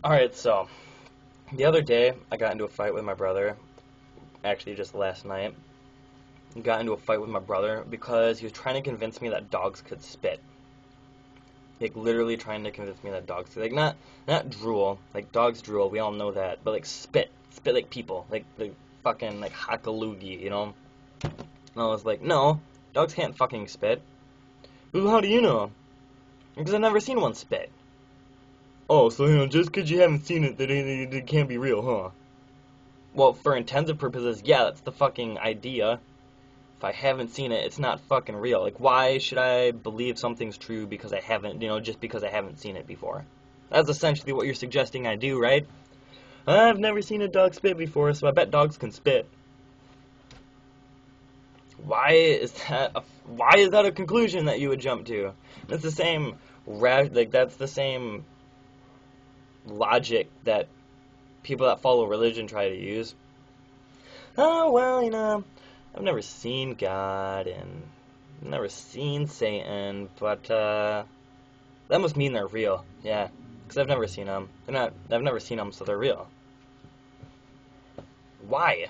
Alright, so the other day I got into a fight with my brother. Actually, just last night. I got into a fight with my brother because he was trying to convince me that dogs could spit. Like literally trying to convince me that dogs could, like not drool, like dogs drool, we all know that, but like spit like people, like fucking like hakalugi, you know? And I was like, no, dogs can't fucking spit. Well, how do you know? Because I've never seen one spit. Oh, so just because you haven't seen it, that it can't be real, huh? Well, for intensive purposes, yeah, that's the fucking idea. If I haven't seen it, it's not fucking real. Like, why should I believe something's true because I haven't, just because I haven't seen it before? That's essentially what you're suggesting I do, right? I've never seen a dog spit before, so I bet dogs can spit. Why is that a conclusion that you would jump to? That's the same that's the same logic that people that follow religion try to use. Oh, well, I've never seen God and I've never seen Satan, but that must mean they're real. Yeah, because I've never seen them. I've never seen them, so they're real. Why?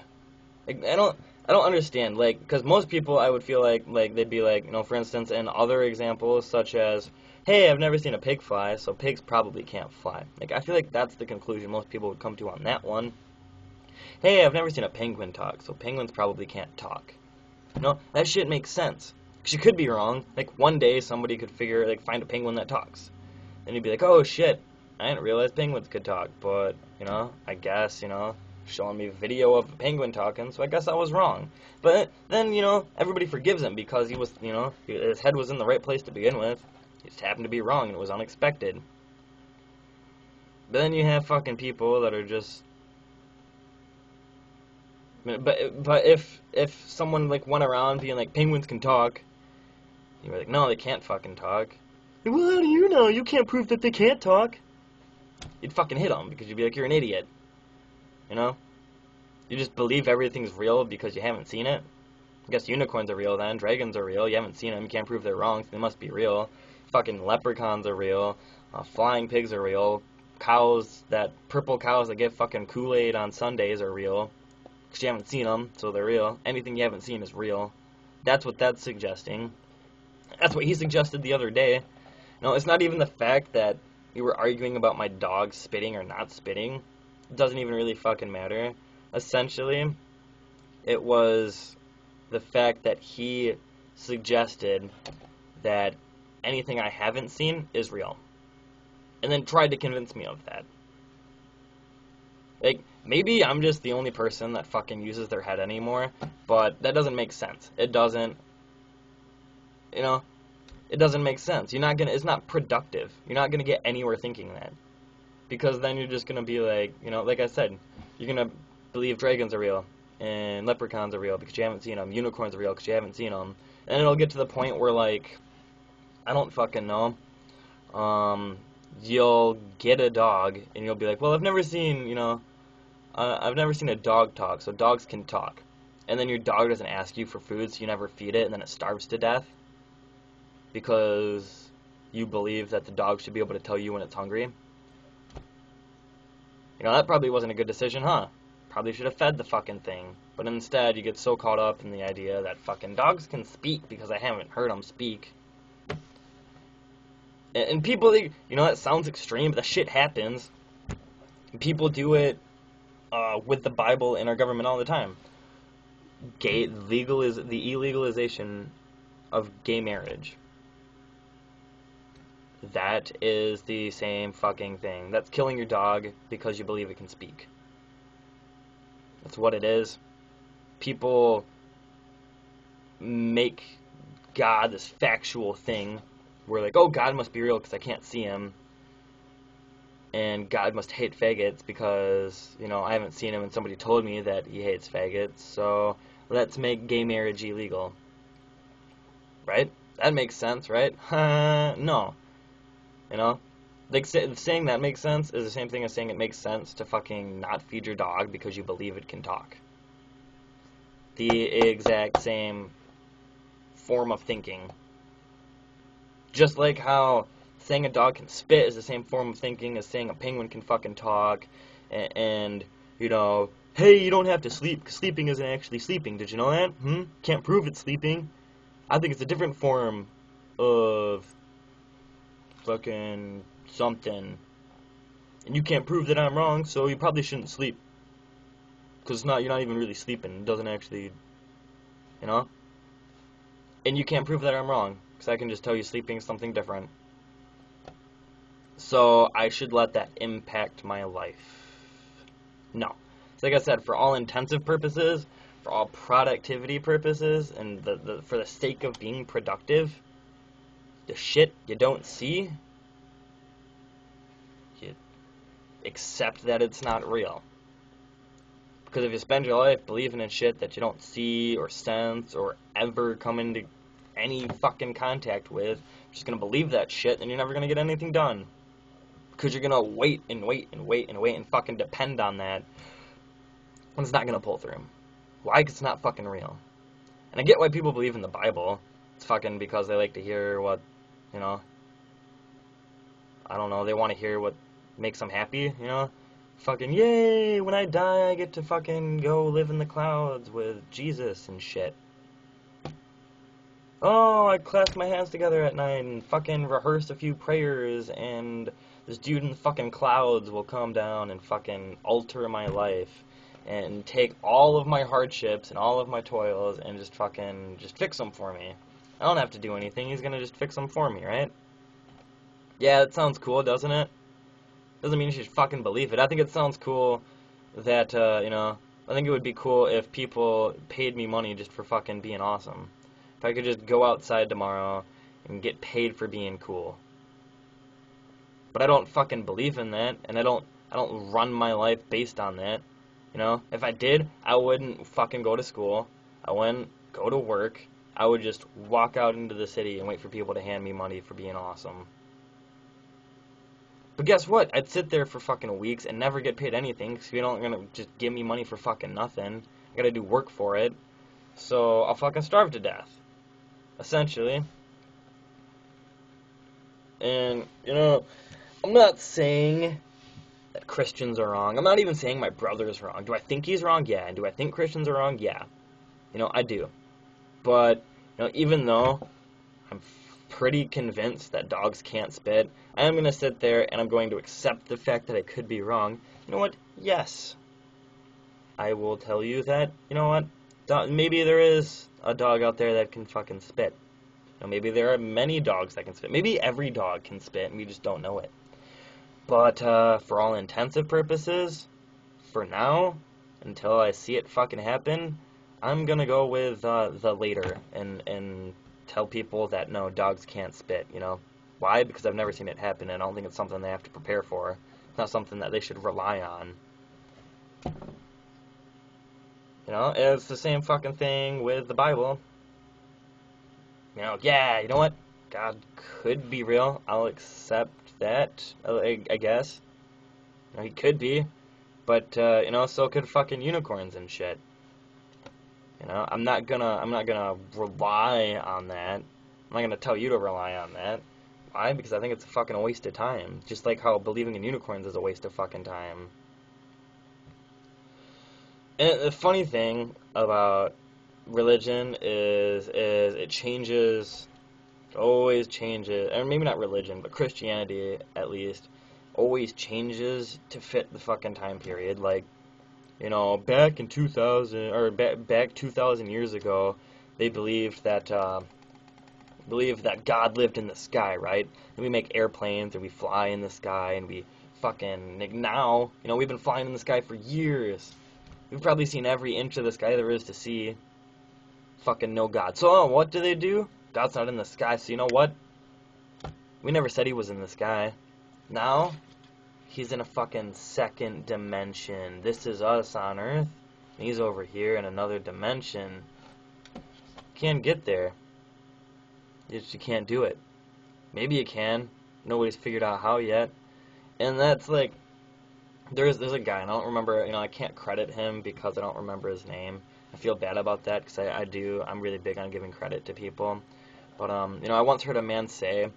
Like, I don't understand. Like, because most people, I would feel like they'd be like, for instance, in other examples such as, hey, I've never seen a pig fly, so pigs probably can't fly. Like, I feel like that's the conclusion most people would come to on that one. Hey, I've never seen a penguin talk, so penguins probably can't talk. That shit makes sense. Because you could be wrong. Like, one day somebody could find a penguin that talks. And you'd be like, oh shit, I didn't realize penguins could talk. But, I guess, showing me a video of a penguin talking, so I guess I was wrong. But then, everybody forgives him because he was, his head was in the right place to begin with. He just happened to be wrong and it was unexpected. But then you have fucking people that are just. But if someone like went around being like penguins can talk, you were like, no, they can't fucking talk. Like, well, how do you know? You can't prove that they can't talk. You'd fucking hit them because you'd be like, you're an idiot. You know? You just believe everything's real because you haven't seen it. I guess unicorns are real then. Dragons are real. You haven't seen them. You can't prove they're wrong, so they must be real. Fucking leprechauns are real. Flying pigs are real. Purple cows that get fucking Kool-Aid on Sundays are real. Because you haven't seen them, so they're real. Anything you haven't seen is real. That's what that's suggesting. That's what he suggested the other day. No, it's not even the fact that we were arguing about my dog spitting or not spitting. It doesn't even really fucking matter. Essentially, it was the fact that he suggested that anything I haven't seen is real. And then tried to convince me of that. Like, maybe I'm just the only person that fucking uses their head anymore, but that doesn't make sense. It doesn't, you know, it doesn't make sense. It's not productive. You're not gonna get anywhere thinking that. Because then you're just gonna be like, like I said, you're gonna believe dragons are real, and leprechauns are real because you haven't seen them, unicorns are real because you haven't seen them, and it'll get to the point where, like, I don't fucking know, you'll get a dog, and you'll be like, well, I've never seen a dog talk, so dogs can talk. And then your dog doesn't ask you for food, so you never feed it, and then it starves to death because you believe that the dog should be able to tell you when it's hungry. That probably wasn't a good decision, huh? Probably should have fed the fucking thing. But instead, you get so caught up in the idea that fucking dogs can speak because I haven't heard them speak. And people, that sounds extreme, but that shit happens. People do it with the Bible in our government all the time. The illegalization of gay marriage. That is the same fucking thing. That's killing your dog because you believe it can speak. That's what it is. People make God this factual thing where, like, oh, God must be real because I can't see him. And God must hate faggots because, I haven't seen him and somebody told me that he hates faggots. So let's make gay marriage illegal. Right? That makes sense, right? No. Like, saying that makes sense is the same thing as saying it makes sense to fucking not feed your dog because you believe it can talk. The exact same form of thinking. Just like how saying a dog can spit is the same form of thinking as saying a penguin can fucking talk, and you know, hey, you don't have to sleep, 'cause sleeping isn't actually sleeping. Did you know that? Can't prove it's sleeping. I think it's a different form of fucking something. And you can't prove that I'm wrong, so you probably shouldn't sleep. Because you're not even really sleeping. It doesn't actually, you know? And you can't prove that I'm wrong, because I can just tell you sleeping is something different. So I should let that impact my life. No. So like I said, for all intensive purposes, for all productivity purposes, and for the sake of being productive, the shit you don't see, you accept that it's not real. Because if you spend your life believing in shit that you don't see or sense or ever come into any fucking contact with, you're just going to believe that shit and you're never going to get anything done. Because you're going to wait and wait and wait and wait and fucking depend on that. And it's not going to pull through. Why? Because it's not fucking real. And I get why people believe in the Bible. It's fucking because they like to hear what, you know, I don't know, they want to hear what makes them happy, you know? Fucking, yay, when I die I get to fucking go live in the clouds with Jesus and shit. Oh, I clasp my hands together at night and fucking rehearse a few prayers and this dude in the fucking clouds will come down and fucking alter my life and take all of my hardships and all of my toils and just fix them for me. I don't have to do anything, he's gonna just fix them for me, right? Yeah, that sounds cool, doesn't it? Doesn't mean you should fucking believe it. I think it sounds cool that, you know, I think it would be cool if people paid me money just for fucking being awesome. If I could just go outside tomorrow and get paid for being cool. But I don't fucking believe in that, and I don't run my life based on that. You know, if I did, I wouldn't fucking go to school. I wouldn't go to work. I would just walk out into the city and wait for people to hand me money for being awesome. But guess what? I'd sit there for fucking weeks and never get paid anything because you don't gonna just give me money for fucking nothing. I gotta do work for it. So I'll fucking starve to death. Essentially. And, you know, I'm not saying that Christians are wrong. I'm not even saying my brother's wrong. Do I think he's wrong? Yeah. And do I think Christians are wrong? Yeah. You know, I do. But, you know, even though I'm pretty convinced that dogs can't spit, I am going to sit there and I'm going to accept the fact that I could be wrong. You know what? Yes. I will tell you that, you know what? Maybe there is a dog out there that can fucking spit. You know, maybe there are many dogs that can spit. Maybe every dog can spit and we just don't know it. But for all intensive purposes, for now, until I see it fucking happen, I'm going to go with the later and tell people that no, dogs can't spit, you know. Why? Because I've never seen it happen and I don't think it's something they have to prepare for. It's not something that they should rely on. You know, it's the same fucking thing with the Bible. You know, yeah, you know what? God could be real. I'll accept that, I guess. You know, he could be. But, you know, so could fucking unicorns and shit. You know, I'm not gonna rely on that. I'm not gonna tell you to rely on that. Why? Because I think it's a fucking waste of time. Just like how believing in unicorns is a waste of fucking time. And the funny thing about religion is it changes, always changes, or maybe not religion, but Christianity at least, always changes to fit the fucking time period. Like, you know, back in 2000, or back 2,000 years ago, they believed that God lived in the sky, right? And we make airplanes, and we fly in the sky, and we fucking, like now, you know, we've been flying in the sky for years. We've probably seen every inch of the sky there is to see. Fucking no God. So, what do? God's not in the sky, so you know what? We never said he was in the sky. Now, he's in a fucking second dimension. This is us on Earth, and he's over here in another dimension. Can't get there. You can't do it. Maybe you can. Nobody's figured out how yet. And that's like, there's a guy, and I don't remember, you know, I can't credit him because I don't remember his name. I feel bad about that because I'm really big on giving credit to people. But, you know, I once heard a man say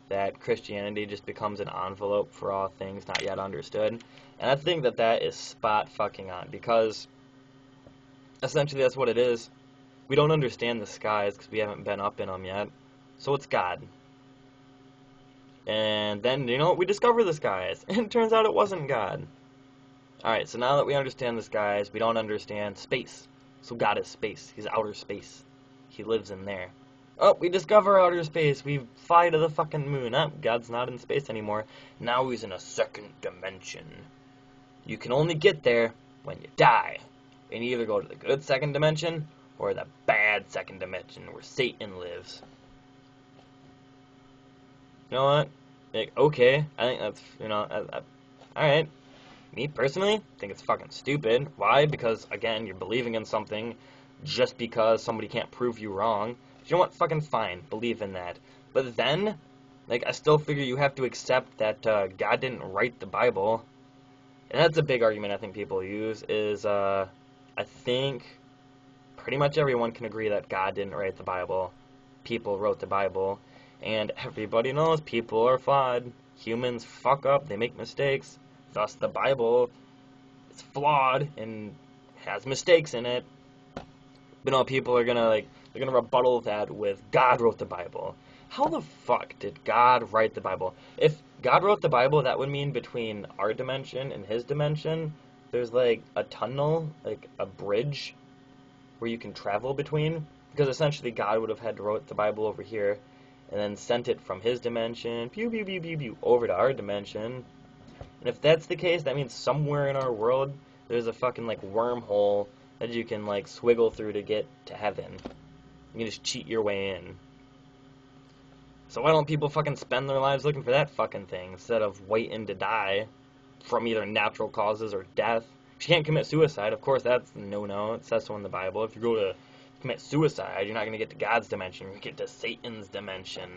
that Christianity just becomes an envelope for all things not yet understood. And I think that that is spot fucking on, because essentially that's what it is. We don't understand the skies because we haven't been up in them yet. So it's God. And then, we discover the skies. And it turns out it wasn't God. Alright, so now that we understand the skies, we don't understand space. So God is space. He's outer space. He lives in there. Oh, we discover outer space. We fly to the fucking moon. Oh, God's not in space anymore. Now he's in a second dimension. You can only get there when you die. And you either go to the good second dimension or the bad second dimension where Satan lives. You know what? Like, okay, I think that's, alright. Me, personally, think it's fucking stupid. Why? Because, again, you're believing in something just because somebody can't prove you wrong. You know what? Fucking fine. Believe in that. But then, I still figure you have to accept that God didn't write the Bible. And that's a big argument I think people use, is, I think pretty much everyone can agree that God didn't write the Bible. People wrote the Bible. And everybody knows people are flawed. Humans fuck up. They make mistakes. Thus, the Bible is flawed and has mistakes in it. But no, people are gonna they're gonna rebuttal that with God wrote the Bible. How the fuck did God write the Bible? If God wrote the Bible, that would mean between our dimension and His dimension, there's a tunnel, a bridge where you can travel between. Because essentially, God would have had to wrote the Bible over here, and then sent it from His dimension, pew pew pew pew pew, over to our dimension. And if that's the case, that means somewhere in our world, there's a fucking, wormhole that you can, swiggle through to get to heaven. You can just cheat your way in. So why don't people fucking spend their lives looking for that fucking thing, instead of waiting to die from either natural causes or death? If you can't commit suicide, of course, that's no-no. It says so in the Bible. If you go to commit suicide, you're not going to get to God's dimension. You're going to get to Satan's dimension.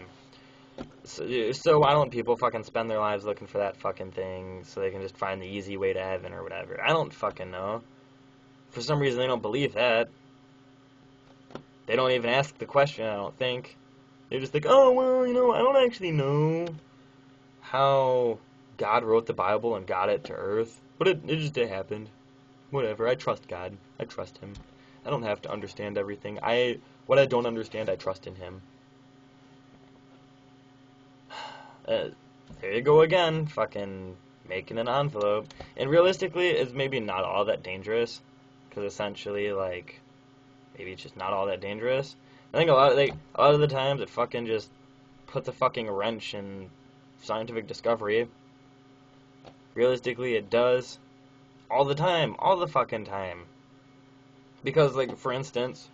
So why don't people fucking spend their lives looking for that fucking thing so they can just find the easy way to heaven or whatever? I don't fucking know. For some reason, they don't believe that. They don't even ask the question, I don't think. They just think, oh, well, I don't actually know how God wrote the Bible and got it to Earth. But it just happened. Whatever, I trust God. I trust Him. I don't have to understand everything. What I don't understand, I trust in Him. There you go again, fucking making an envelope. And realistically, it's maybe not all that dangerous, because essentially, maybe it's just not all that dangerous. I think a lot of the times it fucking just puts a fucking wrench in scientific discovery. Realistically, it does. All the time. All the fucking time. Because, for instance,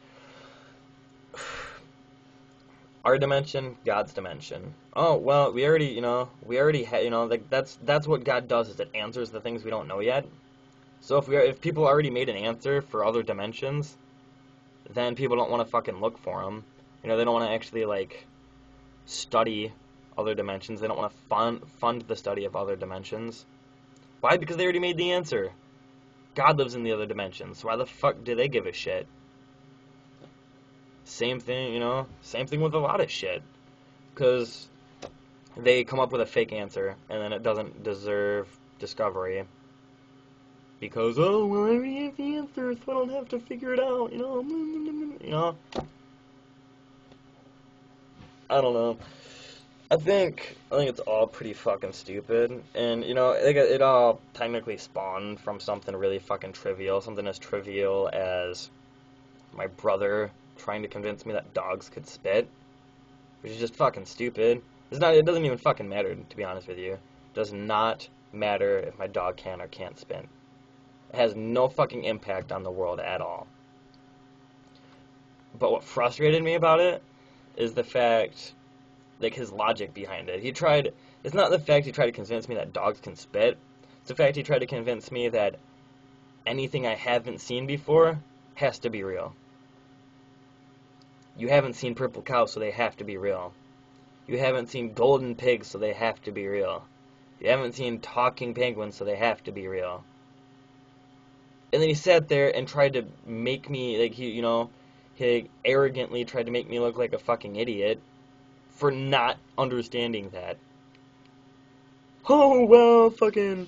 our dimension, God's dimension. Oh, well, we already had, that's what God does, is it answers the things we don't know yet. So if people already made an answer for other dimensions, then people don't want to fucking look for them. They don't want to actually, study other dimensions. They don't want to fund the study of other dimensions. Why? Because they already made the answer. God lives in the other dimensions. So why the fuck do they give a shit? Same thing, same thing with a lot of shit. Because they come up with a fake answer, and then it doesn't deserve discovery. Because, oh, well, I already have the answer, so I don't have to figure it out, I don't know. I think it's all pretty fucking stupid, and, it all technically spawned from something really fucking trivial, something as trivial as my brother trying to convince me that dogs could spit, which is just fucking stupid. It doesn't even fucking matter, to be honest with you. It does not matter if my dog can or can't spit. It has no fucking impact on the world at all. But what frustrated me about it is the fact, his logic behind it. It's not the fact he tried to convince me that dogs can spit. It's the fact he tried to convince me that anything I haven't seen before has to be real. You haven't seen purple cows, so they have to be real. You haven't seen golden pigs, so they have to be real. You haven't seen talking penguins, so they have to be real. And then he sat there and tried to make me, he arrogantly tried to make me look like a fucking idiot for not understanding that. Oh, well, fucking,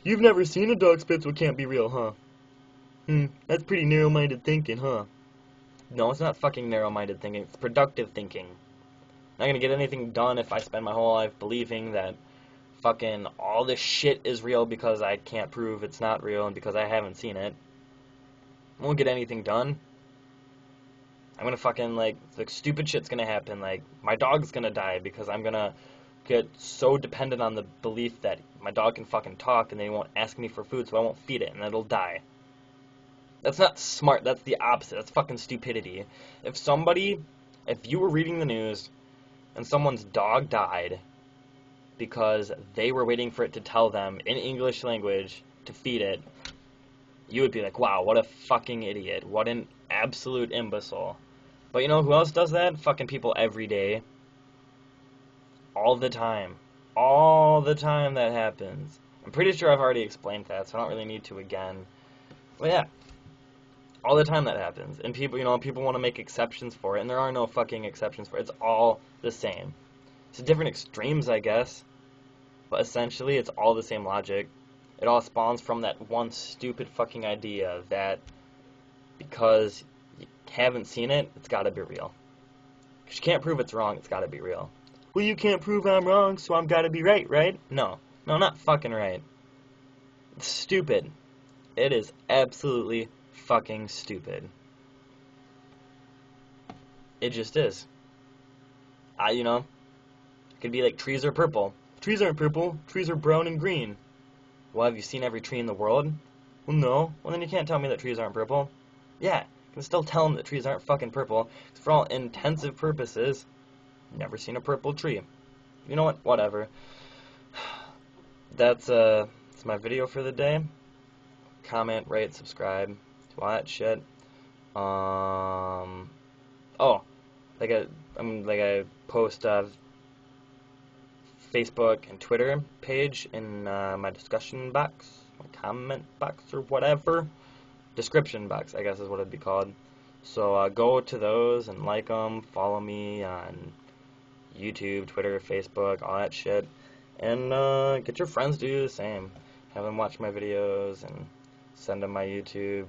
you've never seen a dog spit, so it can't be real, huh? That's pretty narrow-minded thinking, huh? No, it's not fucking narrow-minded thinking, it's productive thinking. Not gonna get anything done if I spend my whole life believing that fucking all this shit is real because I can't prove it's not real and because I haven't seen it. I won't get anything done. I'm gonna fucking, like stupid shit's gonna happen. Like, my dog's gonna die because I'm gonna get so dependent on the belief that my dog can fucking talk and they won't ask me for food, so I won't feed it and it'll die. That's not smart. That's the opposite. That's fucking stupidity. If you were reading the news and someone's dog died because they were waiting for it to tell them in English language to feed it, you would be like, wow, what a fucking idiot. What an absolute imbecile. But you know who else does that? Fucking people every day. All the time. All the time that happens. I'm pretty sure I've already explained that, so I don't really need to again. But yeah. All the time that happens. And people, people want to make exceptions for it, and there are no fucking exceptions for it. It's all the same. It's different extremes, I guess. But essentially, it's all the same logic. It all spawns from that one stupid fucking idea that because you haven't seen it, it's gotta be real. Because you can't prove it's wrong, it's gotta be real. Well, you can't prove I'm wrong, so I'm gotta be right, right? No. No, not fucking right. It's stupid. It is absolutely fucking stupid. It just is. It could be like trees are purple. Trees aren't purple, trees are brown and green. Well, have you seen every tree in the world? Well, no. Well, then you can't tell me that trees aren't purple. Yeah, you can still tell them that trees aren't fucking purple. Because for all intensive purposes, never seen a purple tree. You know what? Whatever. That's my video for the day. Comment, rate, subscribe, do all that shit. I post Facebook and Twitter page in my discussion box, my comment box or whatever. Description box, I guess is what it'd be called. So go to those and like them, follow me on YouTube, Twitter, Facebook, all that shit. And get your friends to do the same. Have them watch my videos and send them my YouTube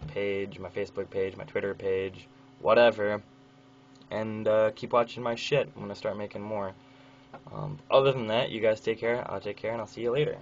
page, my Facebook page, my Twitter page, whatever. And keep watching my shit. I'm going to start making more. Other than that, you guys take care, I'll take care, and I'll see you later.